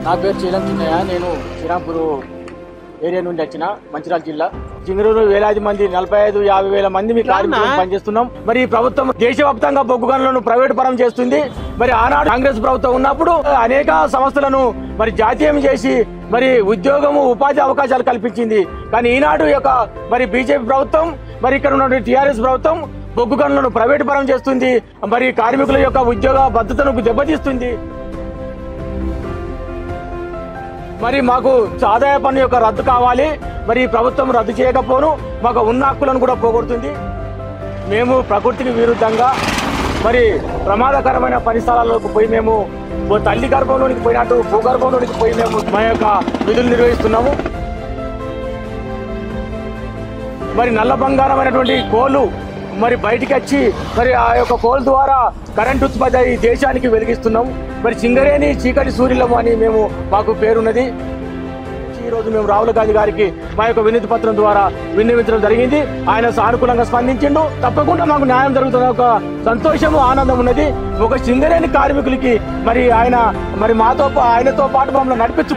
నా పేరు చీలం చిన్నయ్య. నేను శ్రీరాంపూర్ ఏరియా నుండి వచ్చిన, మంచిర్యాల జిల్లా. చింగరూరు వేలాది మంది 45-50 వేల మంది మీ కార్మికులు పనిచేస్తున్నాం. మరి ఈ ప్రభుత్వం దేశవ్యాప్తంగా బొగ్గు గనులను ప్రైవేట్ పరం చేస్తుంది. మరి ఆనాడు కాంగ్రెస్ ప్రభుత్వం ఉన్నప్పుడు అనేక సంస్థలను మరి జాతీయం చేసి మరి ఉద్యోగము ఉపాధి అవకాశాలు కల్పించింది. కానీ ఈనాడు యొక్క మరి బీజేపీ ప్రభుత్వం, మరి ఇక్కడ ఉన్న టీఆర్ఎస్ ప్రభుత్వం బొగ్గు గనులను ప్రైవేట్ పరం చేస్తుంది. మరి కార్మికుల యొక్క ఉద్యోగ భద్రతను దెబ్బతీస్తుంది. మరి మాకు ఆదాయ పన్ను యొక్క రద్దు కావాలి. మరి ప్రభుత్వం రద్దు చేయకపోను మాకు ఉన్న హక్కులను కూడా పోగొడుతుంది. మేము ప్రకృతికి విరుద్ధంగా మరి ప్రమాదకరమైన పరిసరాలకు పోయి మేము తల్లి గర్భంలోనికి పోయినట్టు భూగర్భంలోనికి పోయి మేము మా యొక్క విధులు నిర్వహిస్తున్నాము. మరి నల్ల బంగారమైనటువంటి కోళ్ళు మరి బయటికి వచ్చి మరి ఆ యొక్క కోల్ ద్వారా కరెంట్ ఉత్పత్తి అయ్యి దేశానికి వెలిగిస్తున్నాం. మరి సింగరేణి చీకటి సూర్యులము అని మాకు పేరున్నది. ఈరోజు మేము రాహుల్ గాంధీ గారికి మా యొక్క వినతి పత్రం ద్వారా విన్నవించడం జరిగింది. ఆయన సానుకూలంగా స్పందించిండు. తప్పకుండా మాకు న్యాయం జరుగుతున్న ఒక సంతోషము, ఆనందం ఉన్నది. ఒక సింగరేణి కార్మికులకి మరి ఆయన మరి ఆయనతో పాటు మమ్మల్ని నడిపించు